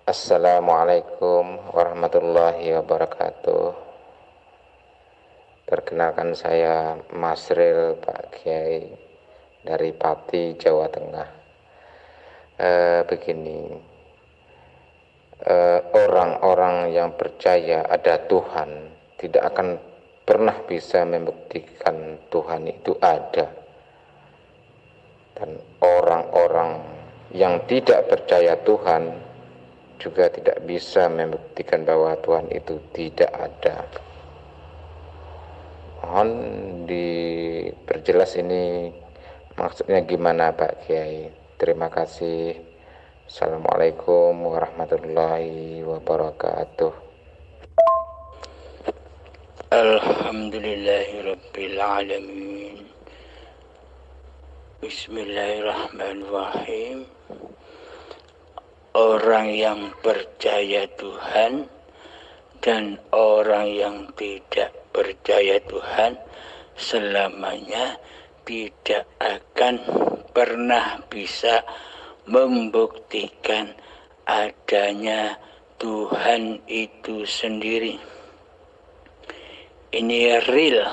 Assalamualaikum warahmatullahi wabarakatuh. Perkenalkan saya Masril Pak Kiai dari Pati, Jawa Tengah. Begini, orang-orang yang percaya ada Tuhan tidak akan pernah bisa membuktikan Tuhan itu ada. Dan orang-orang yang tidak percaya Tuhan juga tidak bisa membuktikan bahwa Tuhan itu tidak ada. Mohon diperjelas ini maksudnya gimana Pak Kiai. Terima kasih. Assalamualaikum warahmatullahi wabarakatuh. Alhamdulillahirabbil alamin. Bismillahirrahmanirrahim. Orang yang percaya Tuhan dan orang yang tidak percaya Tuhan selamanya tidak akan pernah bisa membuktikan adanya Tuhan itu sendiri. Ini real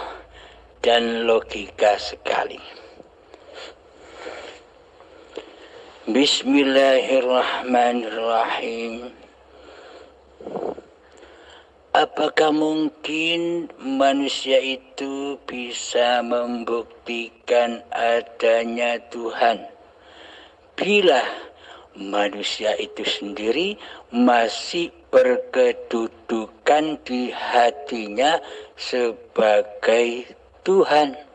dan logika sekali. Bismillahirrahmanirrahim. Apakah mungkin manusia itu bisa membuktikan adanya Tuhan bila manusia itu sendiri masih berkedudukan di hatinya sebagai Tuhan?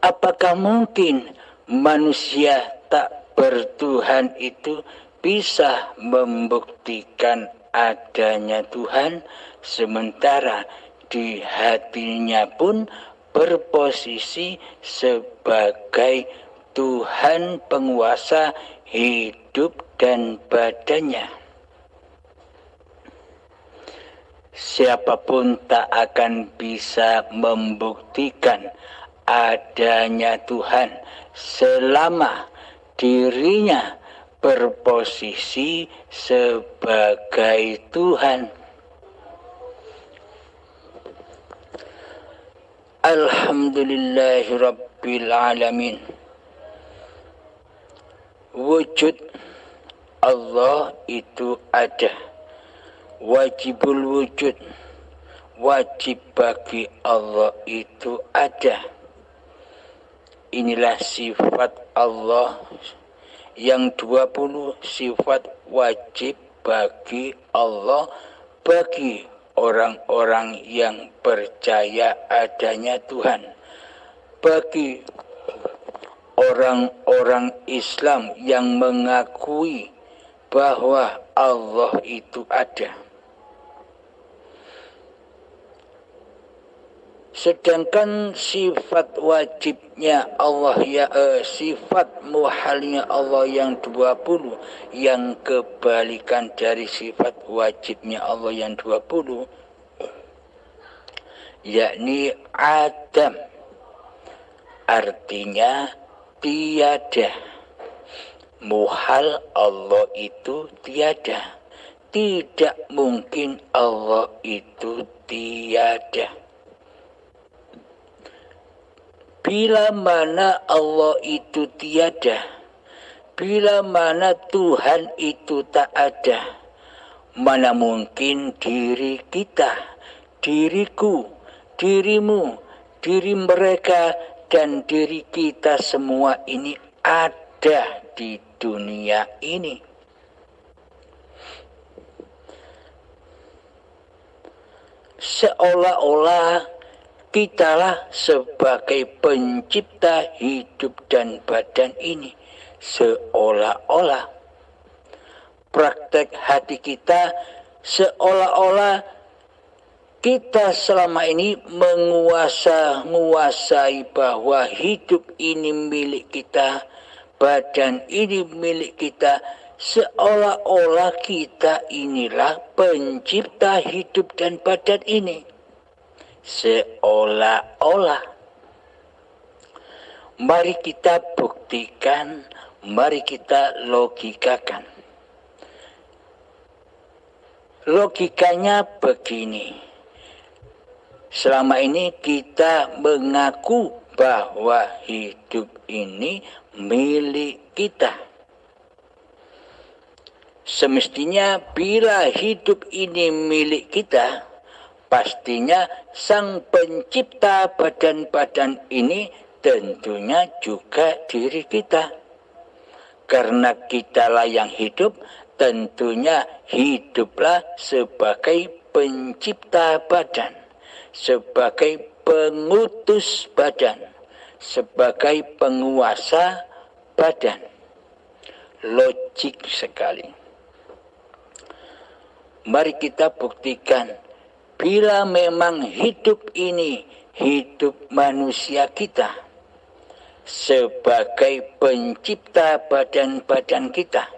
Apakah mungkin manusia tak bertuhan itu bisa membuktikan adanya Tuhan sementara di hatinya pun berposisi sebagai Tuhan penguasa hidup dan badannya? Siapapun tak akan bisa membuktikan adanya Tuhan selama dirinya berposisi sebagai Tuhan. Alhamdulillahirabbil alamin. Wujud Allah itu ada. Wajibul wujud, wajib bagi Allah itu ada. Inilah sifat Allah yang 20 sifat wajib bagi Allah bagi orang-orang yang percaya adanya Tuhan. Bagi orang-orang Islam yang mengakui bahwa Allah itu ada. Sedangkan sifat wajibnya Allah sifat muhalnya Allah yang 20 yang kebalikan dari sifat wajibnya Allah yang 20 yakni Adam, artinya tiada. Muhal Allah itu tiada. Tidak mungkin Allah itu tiada. Bila mana Allah itu tiada, bila mana Tuhan itu tak ada, mana mungkin diri kita, diriku, dirimu, diri mereka, dan diri kita semua ini ada di dunia ini. Seolah-olah kitalah sebagai pencipta hidup dan badan ini. Seolah-olah praktek hati kita seolah-olah kita selama ini menguasai bahwa hidup ini milik kita, badan ini milik kita. Seolah-olah kita inilah pencipta hidup dan badan ini. Seolah-olah. Mari kita buktikan, mari kita logikakan. Logikanya begini. Selama ini kita mengaku bahwa hidup ini milik kita. Semestinya bila hidup ini milik kita, pastinya Sang Pencipta badan-badan ini tentunya juga diri kita. Karena kitalah yang hidup, tentunya hiduplah sebagai pencipta badan, sebagai pengutus badan, sebagai penguasa badan. Logik sekali. Mari kita buktikan, bila memang hidup ini hidup manusia kita, sebagai pencipta badan-badan kita,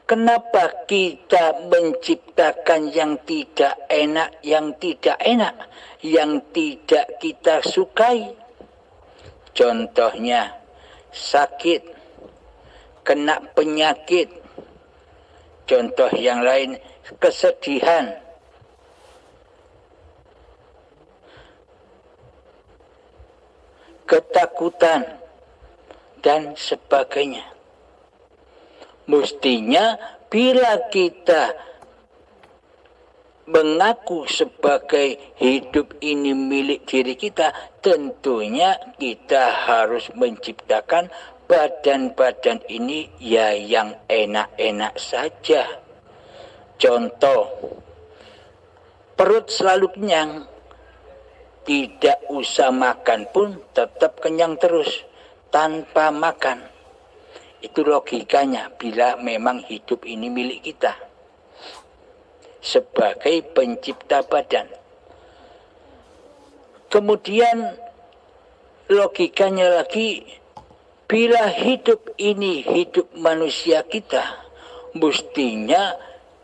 kenapa kita menciptakan yang tidak enak, yang tidak kita sukai? Contohnya sakit, kena penyakit. Contoh yang lain, kesedihan. Ketakutan dan sebagainya. Mestinya bila kita mengaku sebagai hidup ini milik diri kita, tentunya kita harus menciptakan badan-badan ini ya yang enak-enak saja. Contoh, perut selalu kenyang, tidak usah makan pun tetap kenyang terus tanpa makan. Itu logikanya bila memang hidup ini milik kita sebagai pencipta badan. Kemudian logikanya lagi, bila hidup ini hidup manusia kita, mestinya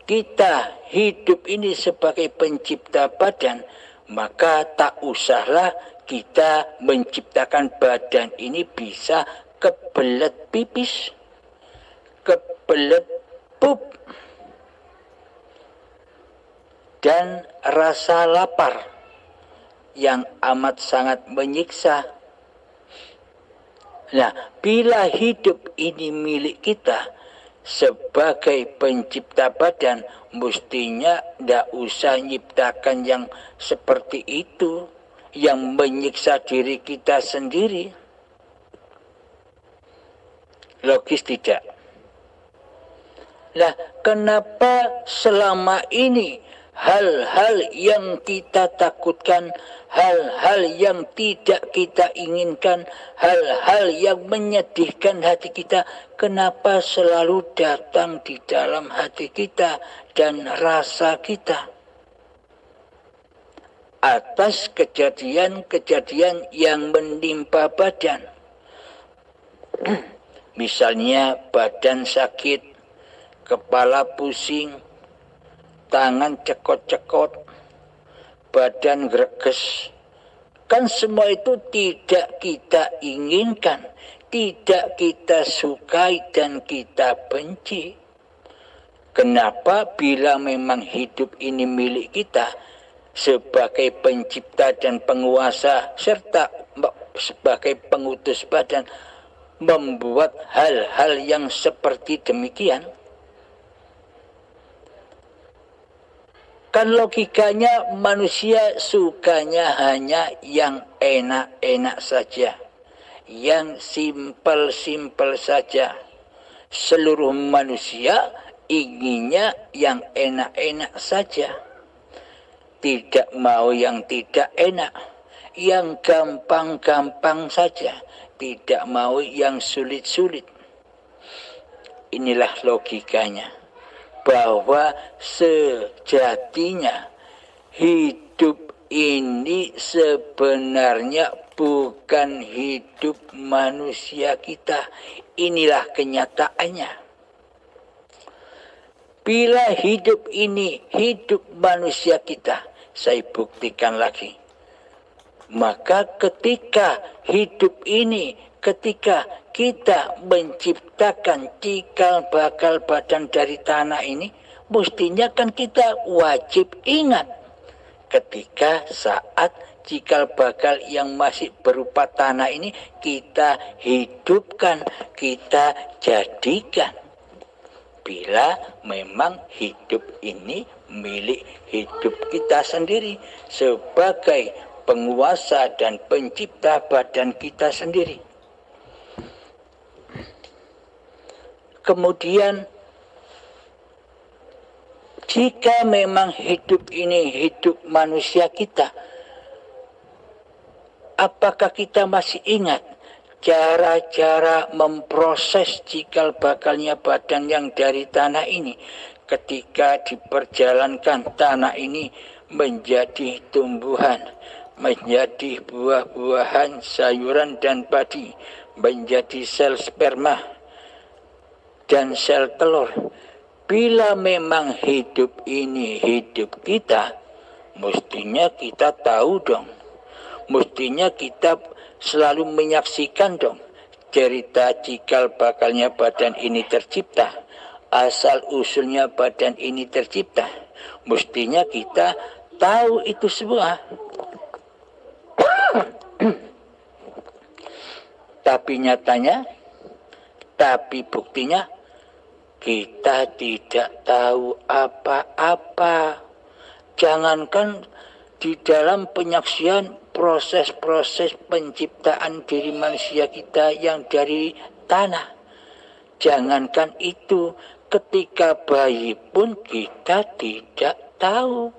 kita hidup ini sebagai pencipta badan, maka tak usahlah kita menciptakan badan ini bisa kebelet pipis, kebelet pup, dan rasa lapar yang amat sangat menyiksa. Nah, bila hidup ini milik kita sebagai pencipta badan, mestinya tidak usah nyiptakan yang seperti itu, yang menyiksa diri kita sendiri. Logis tidak? Nah, kenapa selama ini hal-hal yang kita takutkan, hal-hal yang tidak kita inginkan, hal-hal yang menyedihkan hati kita, kenapa selalu datang di dalam hati kita dan rasa kita? Atas kejadian-kejadian yang menimpa badan. Misalnya badan sakit, kepala pusing, tangan cekot-cekot, badan greges. Kan semua itu tidak kita inginkan, tidak kita sukai dan kita benci. Kenapa bila memang hidup ini milik kita sebagai pencipta dan penguasa serta sebagai pengutus badan membuat hal-hal yang seperti demikian? Kan logikanya manusia sukanya hanya yang enak-enak saja, yang simpel-simpel saja. Seluruh manusia inginnya yang enak-enak saja. Tidak mau yang tidak enak, yang gampang-gampang saja. Tidak mau yang sulit-sulit. Inilah logikanya. Bahwa sejatinya hidup ini sebenarnya bukan hidup manusia kita. Inilah kenyataannya. Bila hidup ini hidup manusia kita, saya buktikan lagi. Maka ketika hidup ini, ketika kita menciptakan cikal bakal badan dari tanah ini, mestinya kan kita wajib ingat ketika saat cikal bakal yang masih berupa tanah ini kita hidupkan, kita jadikan. Bila memang hidup ini milik hidup kita sendiri sebagai penguasa dan pencipta badan kita sendiri. Kemudian jika memang hidup ini hidup manusia kita, apakah kita masih ingat cara-cara memproses cikal bakalnya badan yang dari tanah ini ketika diperjalankan tanah ini menjadi tumbuhan, menjadi buah-buahan, sayuran dan padi, menjadi sel sperma dan sel telur. Bila memang hidup ini hidup kita, mestinya kita tahu dong. Mestinya kita selalu menyaksikan dong cerita cikal bakalnya badan ini tercipta, asal usulnya badan ini tercipta. Mestinya kita tahu itu semua. Tapi nyatanya, tapi buktinya kita tidak tahu apa-apa. Jangankan di dalam penyaksian proses-proses penciptaan diri manusia kita yang dari tanah. Jangankan itu, ketika bayi pun kita tidak tahu.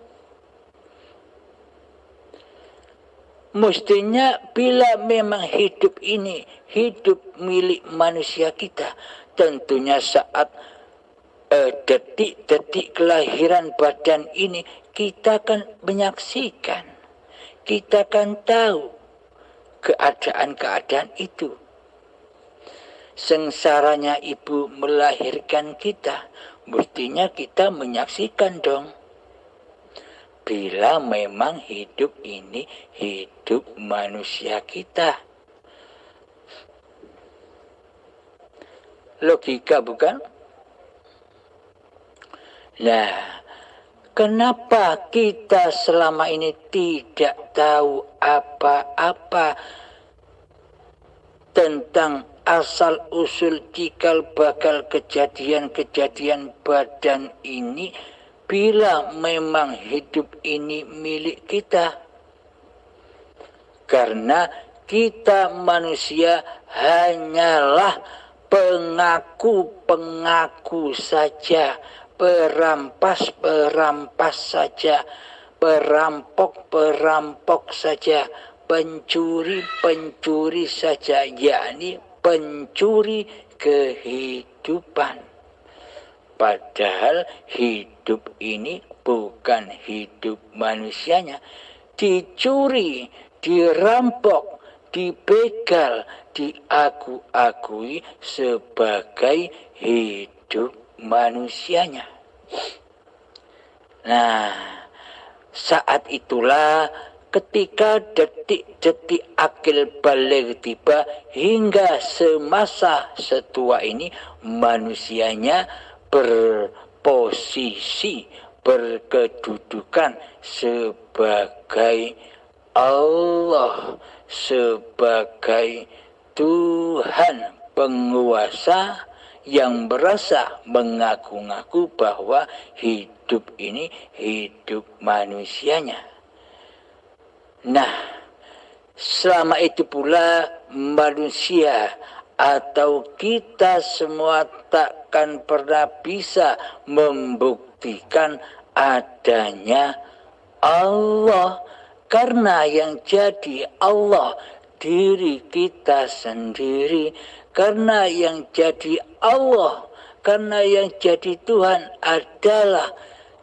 Mestinya bila memang hidup ini hidup milik manusia kita, tentunya saat detik-detik kelahiran badan ini kita akan menyaksikan, kita akan tahu keadaan-keadaan itu. Sengsaranya ibu melahirkan kita, mestinya kita menyaksikan dong. Bila memang hidup ini hidup manusia kita. Logika bukan? Nah, kenapa kita selama ini tidak tahu apa-apa tentang asal-usul cikal bakal kejadian-kejadian badan ini bila memang hidup ini milik kita? Karena kita manusia hanyalah pengaku-pengaku saja, perampas-perampas saja, perampok-perampok saja, pencuri-pencuri saja, yakni pencuri kehidupan. Padahal hidup ini bukan hidup manusianya. Dicuri, dirampok, dibegal, diaku-akui sebagai hidup manusianya. Nah, saat itulah ketika detik-detik akil balik tiba hingga semasa setua ini manusianya berposisi, berkedudukan sebagai Allah, sebagai Tuhan penguasa yang berasa mengaku-ngaku bahwa hidup ini hidup manusianya. Nah, selama itu pula manusia atau kita semua takkan pernah bisa membuktikan adanya Allah, karena yang jadi Allah diri kita sendiri, karena yang jadi Allah, karena yang jadi Tuhan adalah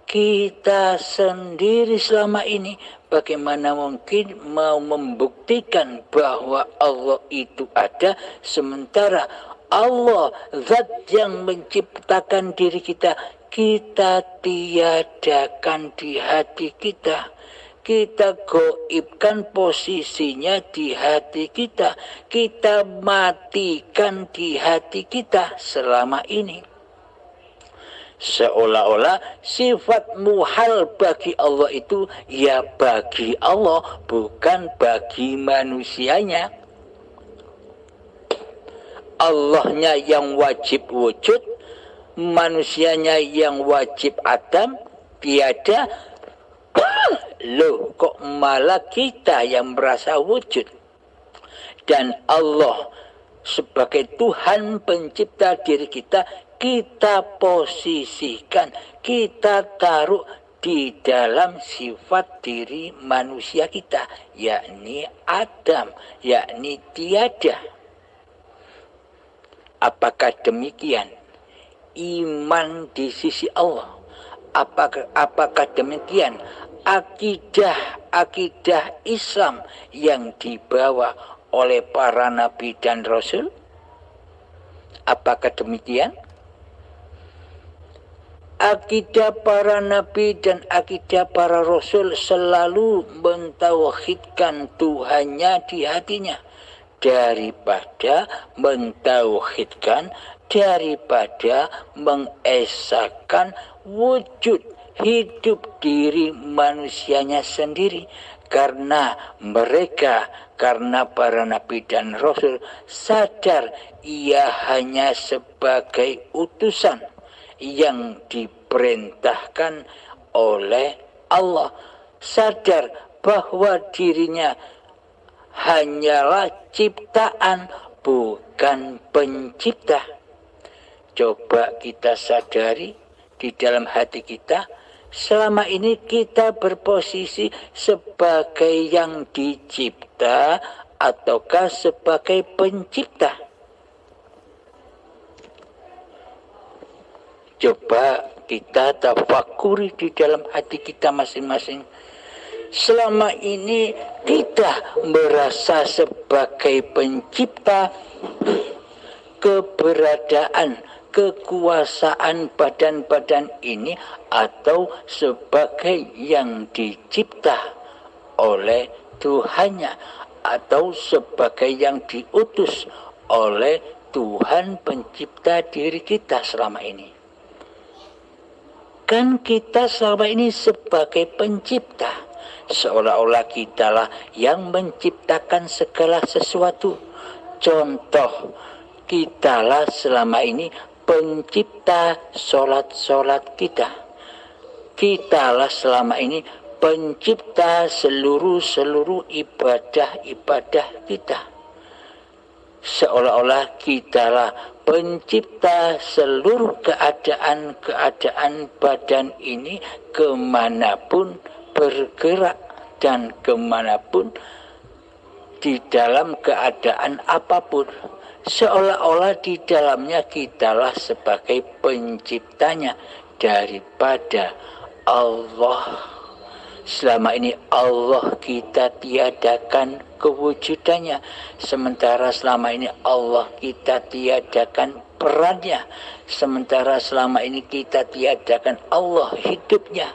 kita sendiri selama ini. Bagaimana mungkin mau membuktikan bahwa Allah itu ada, sementara Allah, zat yang menciptakan diri kita, kita tiadakan di hati kita. kita goibkan posisinya di hati kita, kita matikan di hati kita selama ini. Seolah-olah sifat muhal bagi Allah itu ya bagi Allah, bukan bagi manusianya. Allahnya yang wajib wujud, manusianya yang wajib adam, tiada. Loh, kok malah kita yang merasa wujud? Dan Allah sebagai Tuhan pencipta diri kita, kita posisikan, kita taruh di dalam sifat diri manusia kita, yakni Adam, yakni tiada. Apakah demikian iman di sisi Allah? Apakah demikian akidah Islam yang dibawa oleh para nabi dan rasul? Apakah demikian? Akidah para nabi dan akidah para rasul selalu mentauhidkan Tuhannya di hatinya, daripada mentauhidkan, daripada mengesahkan wujud hidup diri manusianya sendiri. Karena mereka, karena para nabi dan rasul sadar ia hanya sebagai utusan yang diperintahkan oleh Allah, sadar bahwa dirinya hanyalah ciptaan, bukan pencipta. Coba kita sadari di dalam hati kita, selama ini kita berposisi sebagai yang dicipta ataukah sebagai pencipta? Coba kita tafakuri di dalam hati kita masing-masing. Selama ini kita merasa sebagai pencipta, keberadaan, kekuasaan badan-badan ini, atau sebagai yang dicipta oleh Tuhannya, atau sebagai yang diutus oleh Tuhan pencipta diri kita selama ini. Kan kita selama ini sebagai pencipta, seolah-olah kitalah yang menciptakan segala sesuatu. Contoh, kitalah selama ini pencipta solat-solat kita. Kitalah selama ini pencipta seluruh ibadah-ibadah kita. Seolah-olah kitalah pencipta seluruh keadaan badan ini, kemanapun bergerak dan kemanapun di dalam keadaan apapun. Seolah-olah di dalamnya kitalah sebagai penciptanya daripada Allah. Selama ini Allah kita tiadakan kewujudannya, sementara selama ini Allah kita tiadakan perannya, sementara selama ini kita tiadakan Allah hidupnya.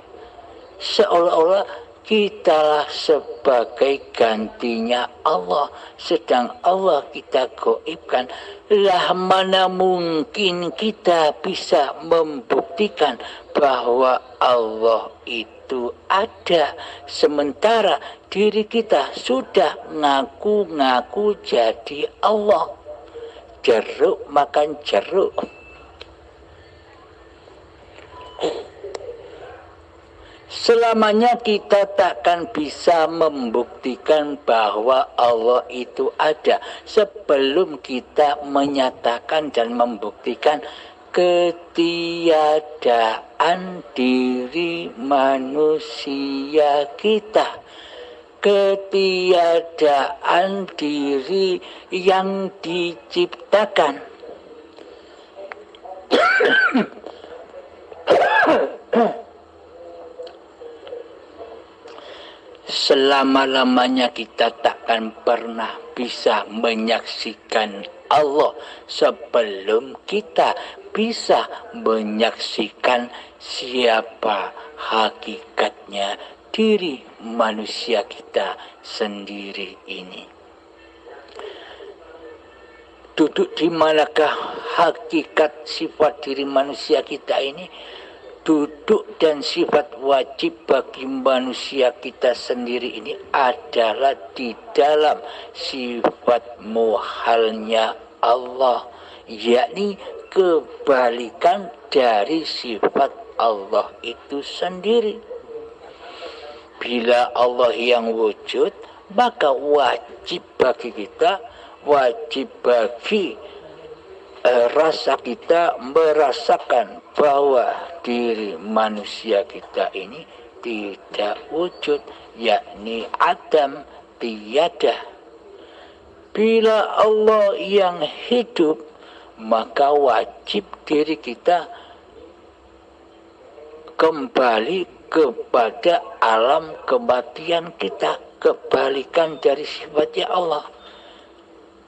Seolah-olah kitalah sebagai gantinya Allah, sedang Allah kita gaibkan. Lah mana mungkin kita bisa membuktikan bahwa Allah itu ada, sementara diri kita sudah ngaku-ngaku jadi Allah. Jeruk makan jeruk. Selamanya kita takkan bisa membuktikan bahwa Allah itu ada sebelum kita menyatakan dan membuktikan ketiadaan diri manusia kita, ketiadaan diri yang diciptakan. Selama-lamanya kita takkan pernah bisa menyaksikan Allah sebelum kita bisa menyaksikan siapa hakikatnya diri manusia kita sendiri ini. Duduk di manakah hakikat sifat diri manusia kita ini? Duduk dan sifat wajib bagi manusia kita sendiri ini adalah di dalam sifat muhalnya Allah, yakni kebalikan dari sifat Allah itu sendiri. Bila Allah yang wujud, maka wajib bagi kita, wajib bagi rasa kita merasakan bahwa diri manusia kita ini tidak wujud, yakni adam, tiada. Bila Allah yang hidup, maka wajib diri kita kembali kepada alam kematian kita, kebalikan dari sifatnya Allah.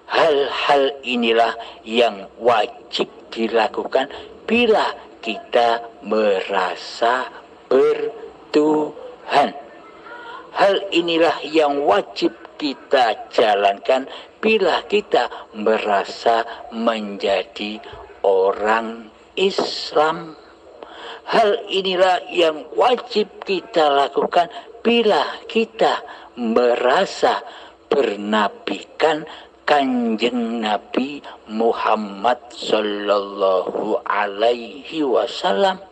Hal-hal inilah yang wajib dilakukan bila kita merasa bertuhan. Hal inilah yang wajib kita jalankan bila kita merasa menjadi orang Islam. Hal inilah yang wajib kita lakukan bila kita merasa bernabikan Kanjeng Nabi Muhammad sallallahu alaihi wasallam.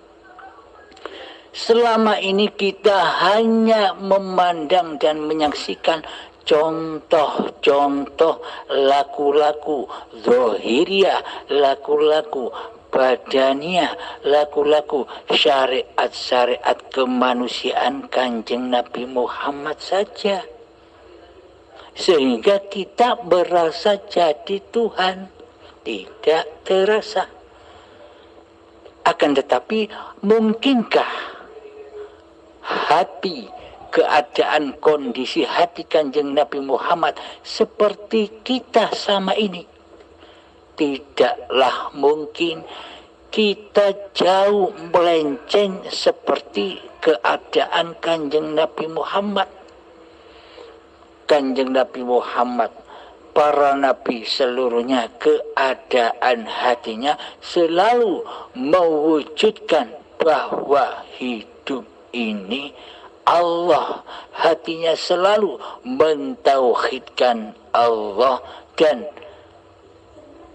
Selama ini kita hanya memandang dan menyaksikan contoh-contoh laku-laku zahiriyah, laku-laku badaniyah, laku-laku syariat-syariat kemanusiaan Kanjeng Nabi Muhammad saja. Sehingga kita merasa jadi Tuhan, tidak terasa. Akan tetapi, mungkinkah hati, keadaan, kondisi hati Kanjeng Nabi Muhammad seperti kita sama ini? Tidaklah mungkin. Kita jauh melenceng seperti keadaan Kanjeng Nabi Muhammad. Kanjeng Nabi Muhammad, para nabi seluruhnya, keadaan hatinya selalu mewujudkan bahwa hidup ini Allah. Hatinya selalu mentauhidkan Allah dan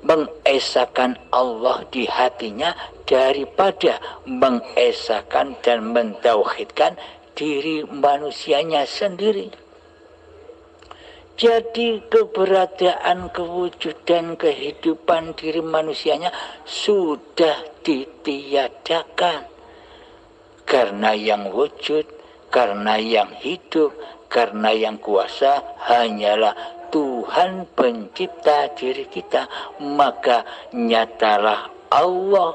mengesahkan Allah di hatinya daripada mengesahkan dan mentauhidkan diri manusianya sendiri. Jadi keberadaan, kewujudan, kehidupan diri manusianya sudah ditiadakan. Karena yang wujud, karena yang hidup, karena yang kuasa hanyalah Tuhan pencipta diri kita. Maka nyatalah Allah,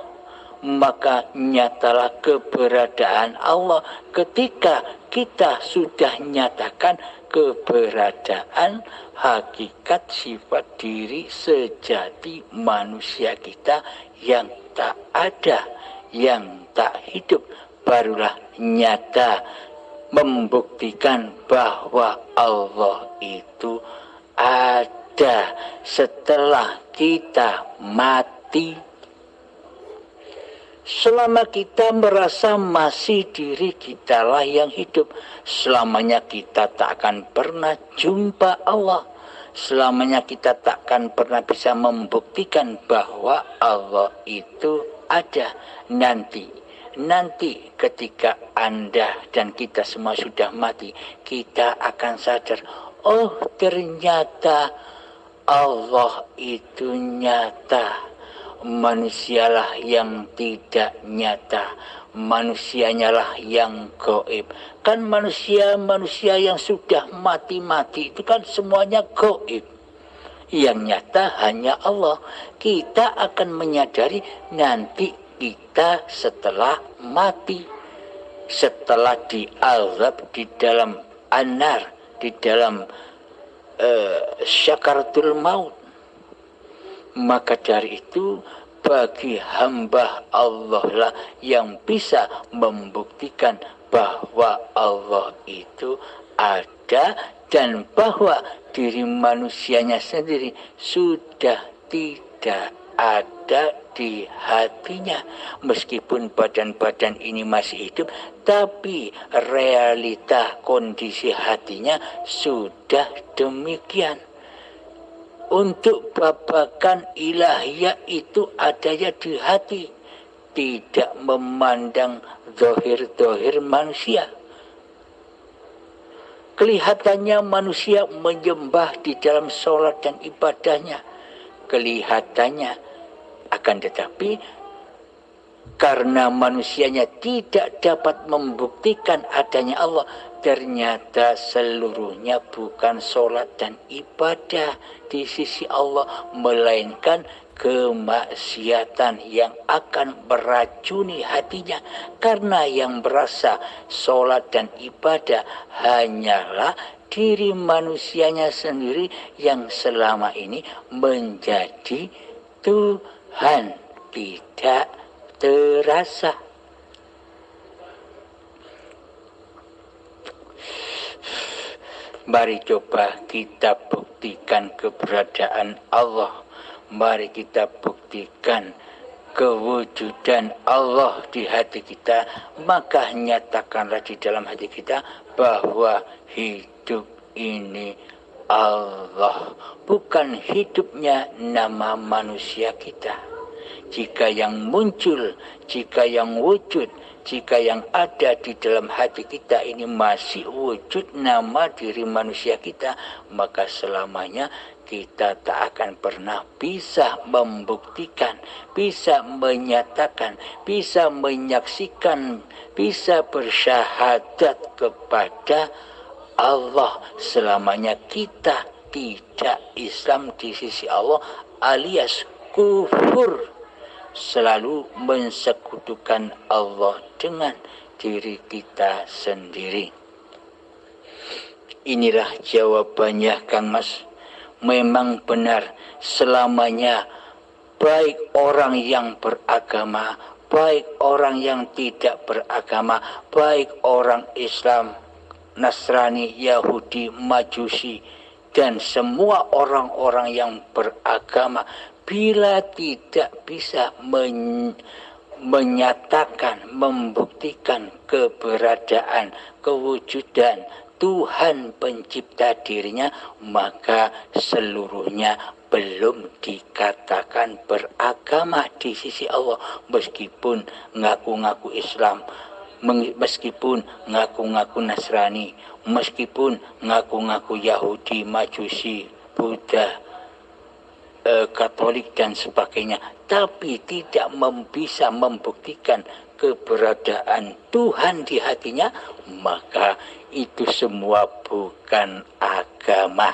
maka nyatalah keberadaan Allah ketika kita sudah nyatakan keberadaan hakikat sifat diri sejati manusia kita yang tak ada, yang tak hidup. Barulah nyata membuktikan bahwa Allah itu ada setelah kita mati. Selama kita merasa masih diri kita lah yang hidup, selamanya kita tak akan pernah jumpa Allah. Selamanya kita tak akan pernah bisa membuktikan bahwa Allah itu ada. Nanti ketika Anda dan kita semua sudah mati, kita akan sadar, oh ternyata Allah itu nyata. Manusialah yang tidak nyata, manusianya lah yang gaib. Kan manusia yang sudah mati itu kan semuanya gaib. Yang nyata hanya Allah. Kita akan menyadari nanti kita setelah mati, setelah diazab di dalam anar, di dalam syakaratul maut. Maka dari itu bagi hamba Allah lah yang bisa membuktikan bahwa Allah itu ada dan bahwa diri manusianya sendiri sudah tidak ada di hatinya. Meskipun badan-badan ini masih hidup, tapi realita kondisi hatinya sudah demikian. Untuk babakan ilahiyah itu adanya di hati, tidak memandang zahir-zahir manusia. Kelihatannya manusia menyembah di dalam sholat dan ibadahnya. Kelihatannya, akan tetapi karena manusianya tidak dapat membuktikan adanya Allah, ternyata seluruhnya bukan sholat dan ibadah di sisi Allah, melainkan kemaksiatan yang akan meracuni hatinya. Karena yang berasa sholat dan ibadah hanyalah diri manusianya sendiri yang selama ini menjadi Tuhan, tidak terasa. Mari coba kita buktikan keberadaan Allah. Mari kita buktikan kewujudan Allah di hati kita. Maka nyatakanlah di dalam hati kita bahwa hidup ini Allah, bukan hidupnya nama manusia kita. Jika yang muncul, jika yang wujud, jika yang ada di dalam hati kita ini masih wujud nama diri manusia kita, maka selamanya kita tak akan pernah bisa membuktikan, bisa menyatakan, bisa menyaksikan, bisa bersyahadat kepada Allah. Selamanya kita tidak Islam di sisi Allah, alias kufur, selalu mensekutukan Allah dengan diri kita sendiri. Inilah jawabannya, Kang Mas. Memang benar selamanya, baik orang yang beragama, baik orang yang tidak beragama, baik orang Islam, Nasrani, Yahudi, Majusi, dan semua orang-orang yang beragama, bila tidak bisa menyatakan, membuktikan keberadaan, kewujudan Tuhan pencipta dirinya, maka seluruhnya belum dikatakan beragama di sisi Allah. Meskipun ngaku-ngaku Islam, meskipun ngaku-ngaku Nasrani, meskipun ngaku-ngaku Yahudi, Majusi, Buddha, Katolik dan sebagainya, tapi tidak bisa membuktikan keberadaan Tuhan di hatinya, maka itu semua bukan agama.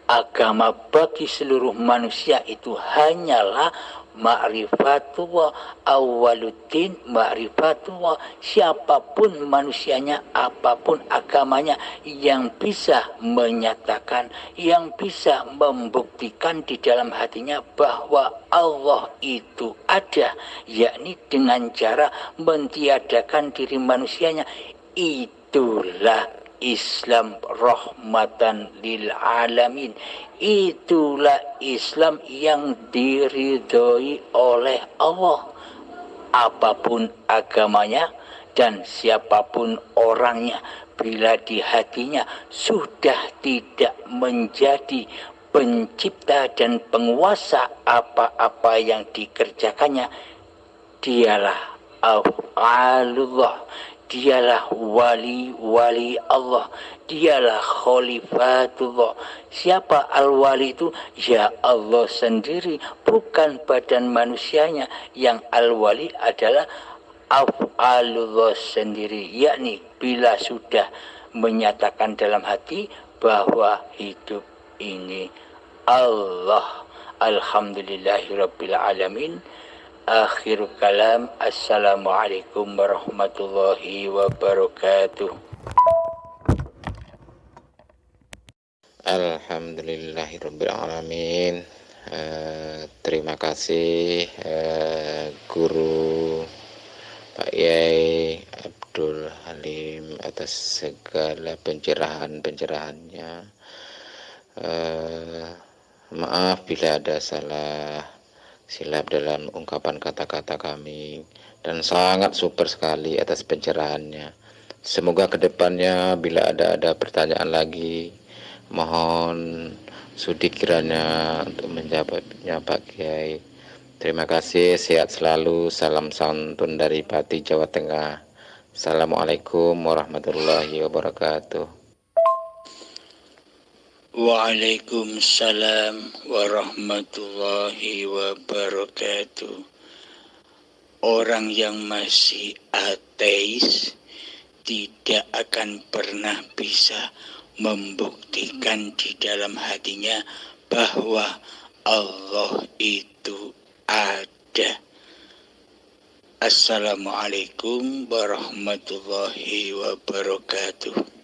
Agama bagi seluruh manusia itu hanyalah ma'rifatullah, awwaluddin ma'rifatullah. Siapapun manusianya, apapun agamanya, yang bisa menyatakan, yang bisa membuktikan di dalam hatinya bahwa Allah itu ada, yakni dengan cara mentiadakan diri manusianya, itulah Islam rahmatan lil alamin. Itulah Islam yang diridhoi oleh Allah. Apapun agamanya dan siapapun orangnya, bila di hatinya sudah tidak menjadi pencipta dan penguasa apa-apa yang dikerjakannya, dialah Allah, dialah wali-wali Allah, dialah khalifatullah. Siapa al-wali itu? Ya Allah sendiri, bukan badan manusianya. Yang al-wali adalah af'alullah sendiri, yakni bila sudah menyatakan dalam hati bahwa hidup ini Allah. Alhamdulillahirabbil alamin. Akhir kalam. Assalamualaikum warahmatullahi wabarakatuh. Alhamdulillahirabbil alamin. Terima kasih Guru Pak Yai Abdul Halim atas segala pencerahan-pencerahannya. Maaf bila ada salah silap dalam ungkapan kata-kata kami, dan sangat super sekali atas pencerahannya. Semoga kedepannya bila ada pertanyaan lagi, mohon sudi kiranya untuk menjawabnya Pak Kiai. Terima kasih, sehat selalu, salam santun dari Pati, Jawa Tengah. Assalamualaikum warahmatullahi wabarakatuh. Waalaikumsalam warahmatullahi wabarakatuh. Orang yang masih ateis tidak akan pernah bisa membuktikan di dalam hatinya bahwa Allah itu ada. Assalamualaikum warahmatullahi wabarakatuh.